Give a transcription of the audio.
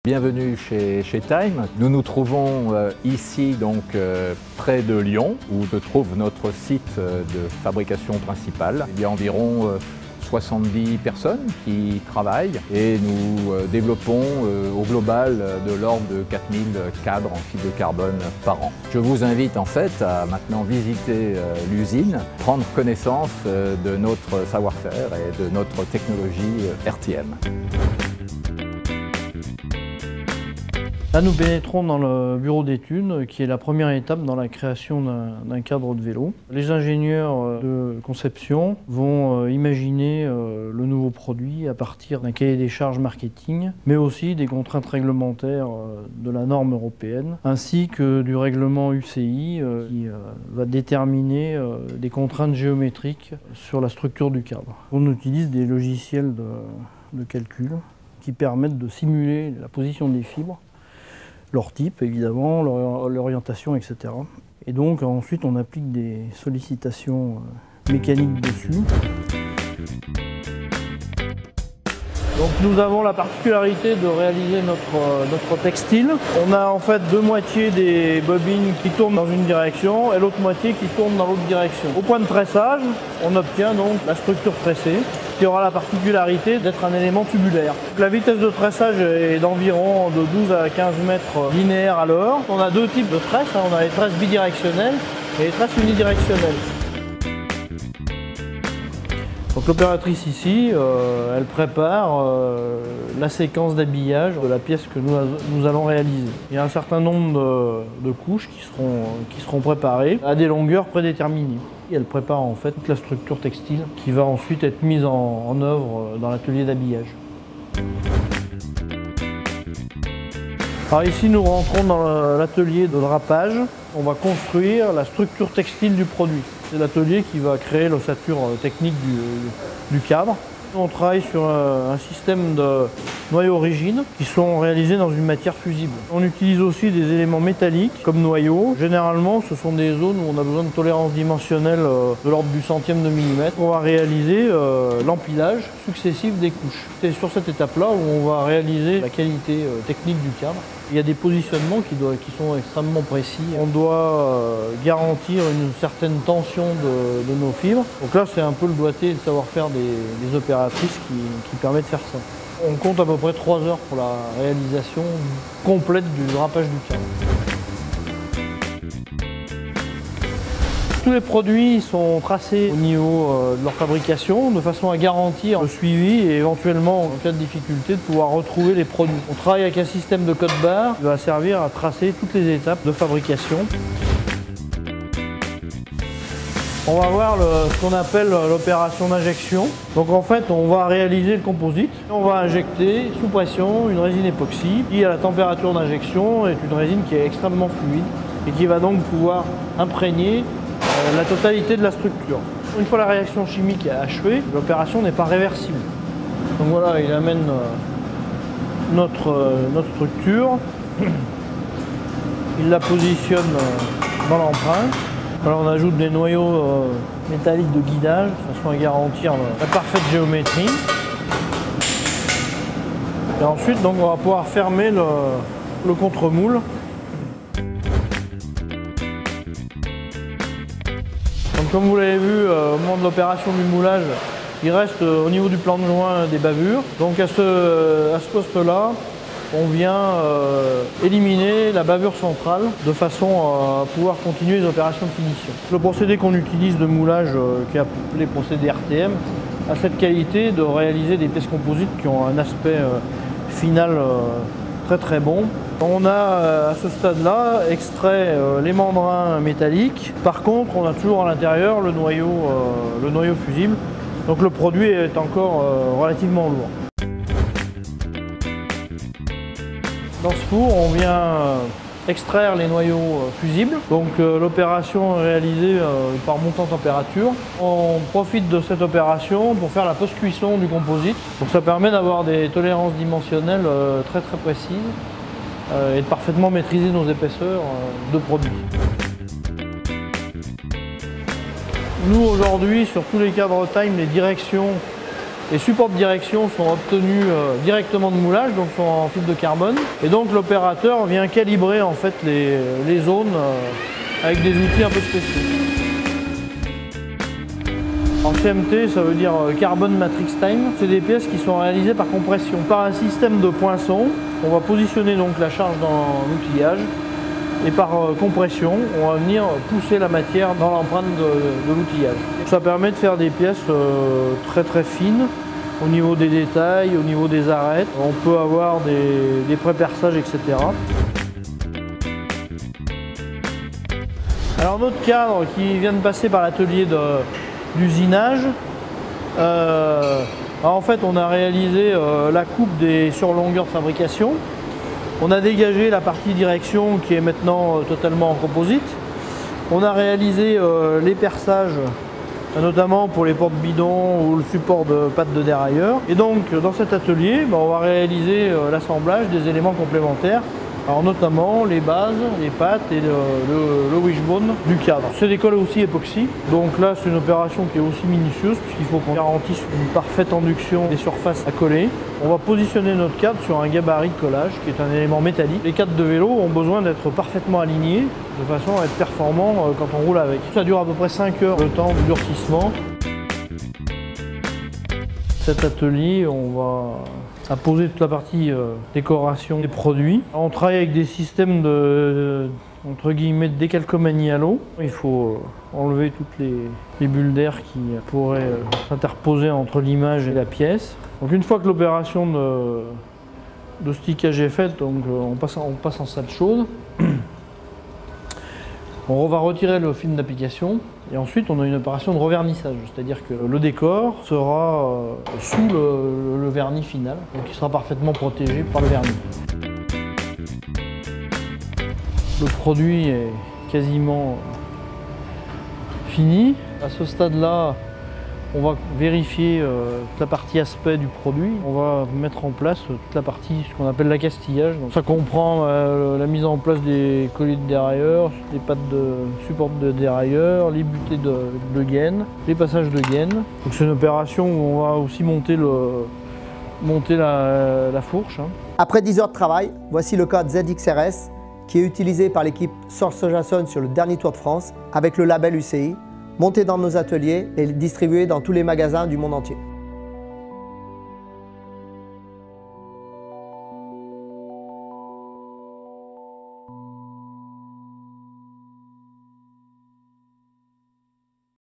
Bienvenue chez Time. Nous nous trouvons ici près de Lyon où se trouve notre site de fabrication principale. Il y a environ 70 personnes qui travaillent et nous développons au global de l'ordre de 4000 cadres en fibre de carbone par an. Je vous invite en fait à maintenant visiter l'usine, prendre connaissance de notre savoir-faire et de notre technologie RTM. Là, nous pénétrons dans le bureau d'études, qui est la première étape dans la création d'un cadre de vélo. Les ingénieurs de conception vont imaginer le nouveau produit à partir d'un cahier des charges marketing, mais aussi des contraintes réglementaires de la norme européenne, ainsi que du règlement UCI qui va déterminer des contraintes géométriques sur la structure du cadre. On utilise des logiciels de calcul qui permettent de simuler la position des fibres, leur type évidemment, l'orientation, etc. Et donc ensuite on applique des sollicitations mécaniques dessus. Donc nous avons la particularité de réaliser notre textile. On a en fait deux moitiés des bobines qui tournent dans une direction et l'autre moitié qui tourne dans l'autre direction. Au point de tressage, on obtient donc la structure tressée qui aura la particularité d'être un élément tubulaire. La vitesse de tressage est d'environ de 12 à 15 mètres linéaires à l'heure. On a deux types de tresses, on a les tresses bidirectionnelles et les tresses unidirectionnelles. Donc l'opératrice ici, elle prépare la séquence d'habillage de la pièce que nous allons réaliser. Il y a un certain nombre de couches qui seront préparées à des longueurs prédéterminées. Et elle prépare en fait toute la structure textile qui va ensuite être mise en œuvre dans l'atelier d'habillage. Alors ici nous rentrons dans l'atelier de drapage. On va construire la structure textile du produit. C'est l'atelier qui va créer l'ossature technique du cadre. On travaille sur un système de noyaux rigides qui sont réalisés dans une matière fusible. On utilise aussi des éléments métalliques comme noyaux. Généralement, ce sont des zones où on a besoin de tolérance dimensionnelle de l'ordre du centième de millimètre. On va réaliser l'empilage successif des couches. C'est sur cette étape-là où on va réaliser la qualité technique du cadre. Il y a des positionnements qui sont extrêmement précis. On doit garantir une certaine tension de nos fibres. Donc là, c'est un peu le doigté et le savoir-faire des opératrices qui permet de faire ça. On compte à peu près 3 heures pour la réalisation complète du drapage du cadre. Tous les produits sont tracés au niveau de leur fabrication de façon à garantir le suivi et éventuellement, en cas de difficulté, de pouvoir retrouver les produits. On travaille avec un système de code barre qui va servir à tracer toutes les étapes de fabrication. On va voir ce qu'on appelle l'opération d'injection. Donc en fait, on va réaliser le composite. On va injecter sous pression une résine époxy qui, à la température d'injection, est une résine qui est extrêmement fluide et qui va donc pouvoir imprégner la totalité de la structure. Une fois la réaction chimique achevée, l'opération n'est pas réversible. Donc voilà, il amène notre structure, il la positionne dans l'empreinte. Alors on ajoute des noyaux métalliques de guidage de façon à garantir la parfaite géométrie. Et ensuite donc, on va pouvoir fermer le contre-moule. Donc, comme vous l'avez vu au moment de l'opération du moulage, il reste au niveau du plan de joint des bavures. Donc à ce poste-là, on vient éliminer la bavure centrale de façon à pouvoir continuer les opérations de finition. Le procédé qu'on utilise de moulage, qui est appelé procédé RTM, a cette qualité de réaliser des pièces composites qui ont un aspect final très très bon. On a à ce stade-là extrait les membrans métalliques. Par contre, on a toujours à l'intérieur le noyau fusible. Donc le produit est encore relativement lourd. Dans ce four, on vient extraire les noyaux fusibles. Donc l'opération est réalisée par montant température. On profite de cette opération pour faire la post-cuisson du composite. Donc ça permet d'avoir des tolérances dimensionnelles très très précises et de parfaitement maîtriser nos épaisseurs de produits. Nous aujourd'hui, sur tous les cadres Time, les directions Les supports de direction sont obtenus directement de moulage, donc sont en fibre de carbone. Et donc l'opérateur vient calibrer en fait les zones avec des outils un peu spéciaux. En CMT, ça veut dire Carbon Matrix Time. C'est des pièces qui sont réalisées par compression. Par un système de poinçons, on va positionner donc la charge dans l'outillage et par compression, on va venir pousser la matière dans l'empreinte de l'outillage. Ça permet de faire des pièces très fines au niveau des détails, au niveau des arêtes. On peut avoir des pré-perçages, etc. Alors notre cadre qui vient de passer par l'atelier d'usinage, en fait on a réalisé la coupe des surlongueurs de fabrication. On a dégagé la partie direction qui est maintenant totalement en composite. On a réalisé les perçages, notamment pour les portes bidons ou le support de pattes de dérailleur. Et donc dans cet atelier, on va réaliser l'assemblage des éléments complémentaires. Alors notamment les bases, les pattes et le wishbone du cadre. C'est des colles aussi époxy. Donc là c'est une opération qui est aussi minutieuse puisqu'il faut qu'on garantisse une parfaite induction des surfaces à coller. On va positionner notre cadre sur un gabarit de collage qui est un élément métallique. Les cadres de vélo ont besoin d'être parfaitement alignés de façon à être performants quand on roule avec. Ça dure à peu près 5 heures le temps de durcissement. Cet atelier, on va poser toute la partie décoration des produits. On travaille avec des systèmes entre guillemets de décalcomanie à l'eau. Il faut enlever toutes les bulles d'air qui pourraient s'interposer entre l'image et la pièce. Donc une fois que l'opération de stickage est faite, donc on passe en salle chaude. On va retirer le film d'application et ensuite on a une opération de revernissage, c'est-à-dire que le décor sera sous le vernis final, donc il sera parfaitement protégé par le vernis. Le produit est quasiment fini. À ce stade-là, on va vérifier toute la partie aspect du produit. On va mettre en place toute la partie, ce qu'on appelle l'accastillage. Donc ça comprend la mise en place des colliers de dérailleur, des pattes de support de dérailleur, les butées de gaine, les passages de gaine. Donc c'est une opération où on va aussi monter la fourche. Après 10 heures de travail, voici le cadre ZXRS qui est utilisé par l'équipe Source-Jason sur le dernier Tour de France avec le label UCI, monté dans nos ateliers et distribué dans tous les magasins du monde entier.